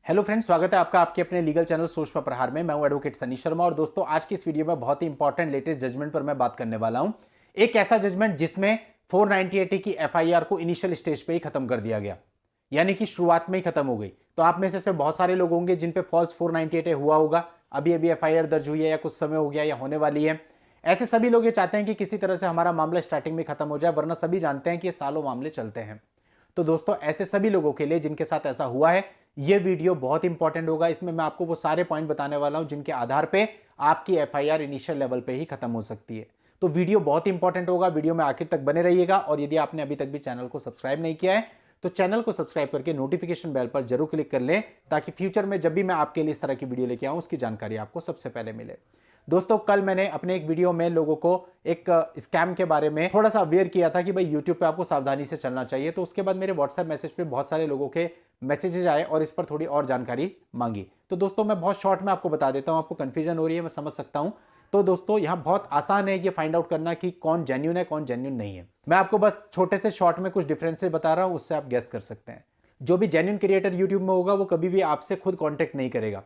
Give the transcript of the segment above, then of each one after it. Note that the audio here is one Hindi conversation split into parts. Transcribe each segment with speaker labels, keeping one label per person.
Speaker 1: हेलो फ्रेंड्स, स्वागत है आपका आपके अपने लीगल चैनल सोच पर प्रहार में। मैं हूं एडवोकेट सनी शर्मा और दोस्तों आज की इस वीडियो में बहुत ही इंपॉर्टेंट लेटेस्ट जजमेंट पर मैं बात करने वाला हूं। एक ऐसा जजमेंट जिसमें 498 की एफआईआर को इनिशियल स्टेज पे ही खत्म कर दिया गया, यानी कि शुरुआत में ही खत्म हो गई। तो आप में से बहुत सारे लोग होंगे जिन पे फॉल्स 498 हुआ होगा, अभी अभी एफआईआर दर्ज हुई है या कुछ समय हो गया या होने वाली है। ऐसे सभी लोग ये चाहते हैं कि किसी तरह से हमारा मामला स्टार्टिंग में खत्म हो जाए, वरना सभी जानते हैं कि ये सालों मामले चलते हैं। तो दोस्तों ऐसे सभी लोगों के लिए जिनके साथ ऐसा हुआ है, ये वीडियो बहुत इंपॉर्टेंट होगा। इसमें मैं आपको वो सारे पॉइंट बताने वाला हूं जिनके आधार पे आपकी एफआईआर इनिशियल लेवल पे ही खत्म हो सकती है। तो वीडियो बहुत इंपॉर्टेंट होगा, वीडियो में आखिर तक बने रहिएगा। और यदि आपने अभी तक भी चैनल को सब्सक्राइब नहीं किया है तो चैनल को सब्सक्राइब करके नोटिफिकेशन बेल पर जरूर क्लिक कर लें, ताकि फ्यूचर में जब भी मैं आपके लिए इस तरह की वीडियो लेके आऊं उसकी जानकारी आपको सबसे पहले मिले। दोस्तों कल मैंने अपने एक वीडियो में लोगों को एक स्कैम के बारे में थोड़ा सा अवेयर किया था कि भाई यूट्यूब पे आपको सावधानी से चलना चाहिए। तो उसके बाद मेरे व्हाट्सएप मैसेज पे बहुत सारे लोगों के मैसेजेस आए और इस पर थोड़ी और जानकारी मांगी। तो दोस्तों मैं बहुत शॉर्ट में आपको बता देता हूं, आपको कंफ्यूजन हो रही है मैं समझ सकता हूं। तो दोस्तों यहां बहुत आसान है ये फाइंड आउट करना कि कौन जेन्युइन है कौन जेन्युइन नहीं है। मैं आपको बस छोटे से शॉर्ट में कुछ डिफरेंसेस बता रहा हूं, उससे आप गेस कर सकते हैं। जो भी जेन्युइन क्रिएटर यूट्यूब में होगा वो कभी भी आपसे खुद कॉन्टेक्ट नहीं करेगा,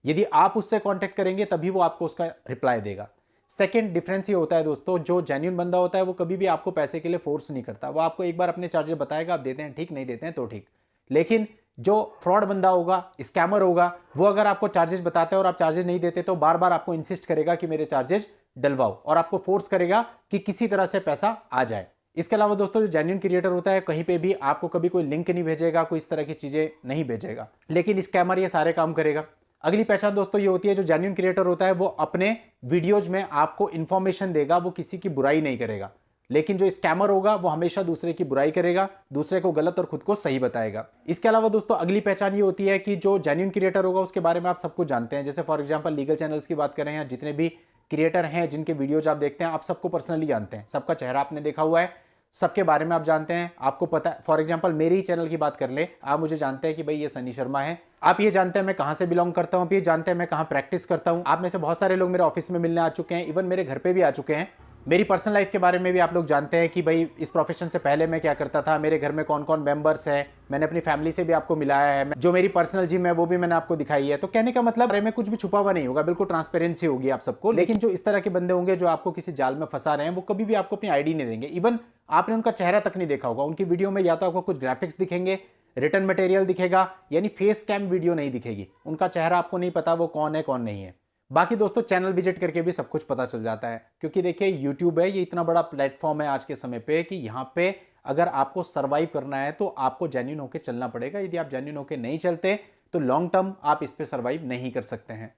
Speaker 1: यदि आप उससे कॉन्टेक्ट करेंगे तभी वो आपको उसका रिप्लाई देगा। सेकंड डिफरेंस ये होता है दोस्तों, जो जेन्युइन बंदा होता है वो कभी भी आपको पैसे के लिए फोर्स नहीं करता। वो आपको एक बार अपने चार्जेस बताएगा, आप देते हैं ठीक, नहीं देते हैं तो ठीक। लेकिन जो फ्रॉड बंदा होगा, स्कैमर होगा, वो अगर आपको चार्जेस बताता है और आप चार्जेस नहीं देते तो बार बार आपको इंसिस्ट करेगा कि मेरे चार्जेस डलवाओ, और आपको फोर्स करेगा कि किसी तरह से पैसा आ जाए। इसके अलावा दोस्तों जो जेन्युइन क्रिएटर होता है कहीं पे भी आपको कभी कोई लिंक नहीं भेजेगा, कोई इस तरह की चीजें नहीं भेजेगा, लेकिन स्कैमर ये सारे काम करेगा। अगली पहचान दोस्तों ये होती है, जो जेन्युइन क्रिएटर होता है वो अपने वीडियोज में आपको इंफॉर्मेशन देगा, वो किसी की बुराई नहीं करेगा। लेकिन जो स्कैमर होगा वो हमेशा दूसरे की बुराई करेगा, दूसरे को गलत और खुद को सही बताएगा। इसके अलावा दोस्तों अगली पहचान ये होती है कि जो जेन्युइन क्रिएटर होगा उसके बारे में आप सब कुछ जानते हैं। जैसे फॉर एग्जांपल लीगल चैनल्स की बात करें या जितने भी क्रिएटर हैं जिनके वीडियोज आप देखते हैं, आप सबको पर्सनली जानते हैं, सबका चेहरा आपने देखा हुआ है, सबके बारे में आप जानते हैं, आपको पता है। फॉर एग्जांपल मेरे ही चैनल की बात कर ले, आप मुझे जानते हैं कि भाई ये सनी शर्मा है, आप ये जानते हैं मैं कहां से बिलोंग करता हूं, आप ये जानते हैं मैं कहां प्रैक्टिस करता हूं। आप में से बहुत सारे लोग मेरे ऑफिस में मिलने आ चुके हैं, इवन मेरे घर पे भी आ चुके हैं। मेरी पर्सनल लाइफ के बारे में भी आप लोग जानते हैं कि भाई इस प्रोफेशन से पहले मैं क्या करता था, मेरे घर में कौन कौन मेंबर्स हैं, मैंने अपनी फैमिली से भी आपको मिलाया है, जो मेरी पर्सनल जिम है वो भी मैंने आपको दिखाई है। तो कहने का मतलब में कुछ भी छुपा हुआ नहीं होगा, बिल्कुल ट्रांसपेरेंसी होगी आप सबको। लेकिन जो इस तरह के बंदे होंगे जो आपको किसी जाल में फंसा रहे हैं, वो कभी भी आपको अपनी आईडी नहीं देंगे, इवन आपने उनका चेहरा तक नहीं देखा होगा। उनकी वीडियो में या तो आपको कुछ ग्राफिक्स दिखेंगे, रिटर्न मटेरियल दिखेगा, यानी फेस कैम वीडियो नहीं दिखेगी, उनका चेहरा आपको नहीं पता वो कौन है कौन नहीं है। बाकी दोस्तों चैनल विजिट करके भी सब कुछ पता चल जाता है, क्योंकि देखिए यूट्यूब है, ये इतना बड़ा प्लेटफॉर्म है आज के समय पे कि यहाँ पे अगर आपको सर्वाइव करना है तो आपको जेन्युइन होकर चलना पड़ेगा। यदि आप जेन्युइन होकर नहीं चलते तो लॉन्ग टर्म आप इस पे सर्वाइव नहीं कर सकते हैं।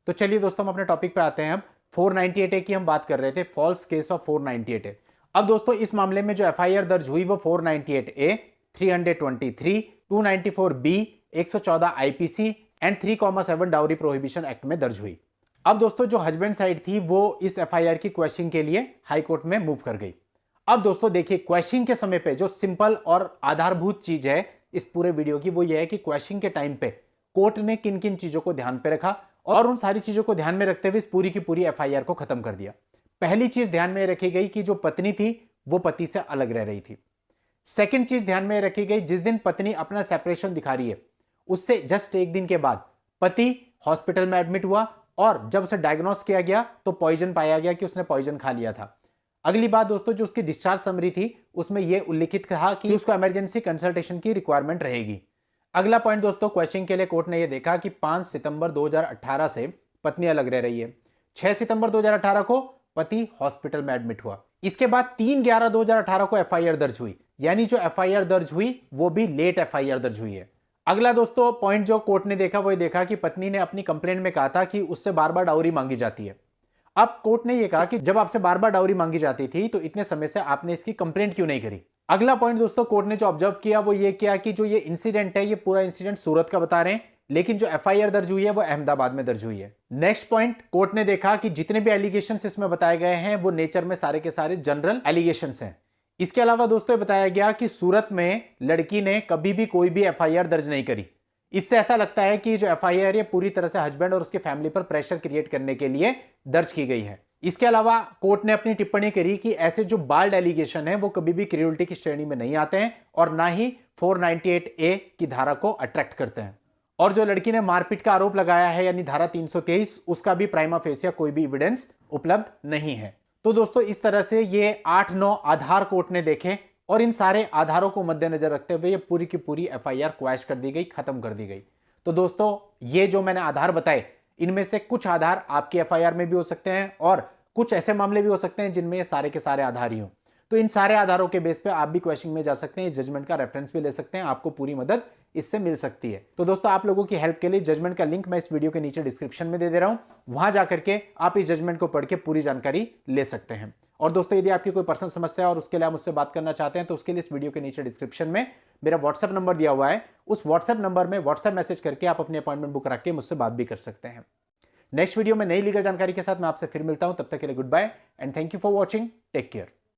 Speaker 1: तो चलिए दोस्तों हम अपने टॉपिक पे आते हैं। अब 498A की हम बात कर रहे थे, फॉल्स केस ऑफ 498A। अब दोस्तों इस मामले में जो एफआईआर दर्ज हुई वो 498A, 323, 294B, 114 IPC and 3,7 dowry prohibition act में दर्ज हुई। अब दोस्तों जो हस्बैंड साइड थी वो इस एफआईआर की क्वेश्चनिंग के लिए हाई कोर्ट में मूव कर गई। अब दोस्तों देखिए क्वेश्चनिंग के समय पे जो सिंपल और आधारभूत चीज है इस पूरे वीडियो की, वो ये है कि क्वेश्चनिंग के टाइम पे कोर्ट ने किन किन चीजों को ध्यान पे रखा और उन सारी चीजों को ध्यान में रखते हुए इस पूरी की पूरी एफआईआर को खत्म कर दिया। पहली चीज ध्यान में रखी गई कि जो पत्नी थी वो पति से अलग रह रही थी। सेकेंड चीज ध्यान में रखी गई, जिस दिन पत्नी अपना सेपरेशन दिखा रही है उससे जस्ट एक दिन के बाद पति हॉस्पिटल में एडमिट हुआ और जब उसे डायग्नोस किया गया तो पॉइजन पाया गया कि उसने पॉइजन खा लिया था। अगली बात दोस्तों, जो उसकी डिस्चार्ज समरी थी उसमें यह उल्लिखित था कि उसको इमरजेंसी कंसल्टेशन की रिक्वायरमेंट रहेगी। अगला पॉइंट दोस्तों, क्वेश्चन के लिए कोर्ट ने यह देखा कि 5 सितंबर 2018 से पत्नी अलग रह रही है। 6 सितंबर 2018 को पति हॉस्पिटल में एडमिट हुआ। इसके बाद 3/11/2018 को एफआईआर दर्ज हुई, यानी जो एफआईआर दर्ज हुई वो भी लेट एफआईआर दर्ज हुई है। अगला दोस्तों पॉइंट जो कोर्ट ने देखा वो ये देखा कि पत्नी ने अपनी कंप्लेंट में कहा था कि उससे बार बार डाउरी मांगी जाती है। अब कोर्ट ने यह कहा कि जब आपसे बार बार डाउरी मांगी जाती थी तो इतने समय से आपने इसकी कंप्लेंट क्यों नहीं करी। अगला पॉइंट दोस्तों कोर्ट ने जो ऑब्जर्व किया वो ये किया कि जो ये इंसिडेंट है ये पूरा इंसिडेंट सूरत का बता रहे हैं, लेकिन जो एफआईआर दर्ज हुई है वो अहमदाबाद में दर्ज हुई है। नेक्स्ट पॉइंट, कोर्ट ने देखा कि जितने भी एलिगेशंस इसमें बताए गए हैं वो नेचर में सारे के सारे जनरल एलिगेशंस हैं। इसके अलावा दोस्तों बताया गया कि सूरत में लड़की ने कभी भी कोई भी एफआईआर दर्ज नहीं करी। इससे ऐसा लगता है कि जो एफआईआर है पूरी तरह से हस्बैंड और उसके फैमिली पर प्रेशर क्रिएट करने के लिए दर्ज की गई है। इसके अलावा कोर्ट ने अपनी टिप्पणी करी कि ऐसे जो बाल्ड एलिगेशन है वो कभी भी क्रियोलिटी की श्रेणी में नहीं आते हैं और ना ही 498A की धारा को अट्रैक्ट करते हैं। और जो लड़की ने मारपीट का आरोप लगाया है यानी धारा 323, उसका भी प्राइमा फेसिया कोई भी एविडेंस उपलब्ध नहीं है। तो दोस्तों इस तरह से ये 8-9 आधार कोर्ट ने देखे और इन सारे आधारों को मद्देनजर रखते हुए ये पूरी की पूरी एफआईआर क्वैश कर दी गई, खत्म कर दी गई। तो दोस्तों ये जो मैंने आधार बताए, इनमें से कुछ आधार आपकी एफआईआर में भी हो सकते हैं और कुछ ऐसे मामले भी हो सकते हैं जिनमें ये सारे के सारे आधार ही हो। तो इन सारे आधारों के बेस पे आप भी क्वेश्चन में जा सकते हैं, इस जजमेंट का रेफरेंस भी ले सकते हैं, आपको पूरी मदद इससे मिल सकती है। तो दोस्तों आप लोगों की हेल्प के लिए जजमेंट का लिंक मैं इस वीडियो के नीचे डिस्क्रिप्शन में दे दे रहा हूं, वहां जाकर के आप इस जजमेंट को पढ़ के पूरी जानकारी ले सकते हैं। और दोस्तों यदि आपकी कोई पर्सनल समस्या है और उसके लिए आप मुझसे बात करना चाहते हैं तो उसके लिए इस वीडियो के नीचे डिस्क्रिप्शन में मेरा व्हाट्सएप नंबर दिया हुआ है, उस व्हाट्सएप नंबर में व्हाट्सएप मैसेज करके आप अपनी अपॉइंटमेंट बुक रख के मुझसे बात भी कर सकते हैं। नेक्स्ट वीडियो में नई लीगल जानकारी के साथ मैं आपसे फिर मिलता हूं, तब तक के लिए goodbye and thank you for watching, take care.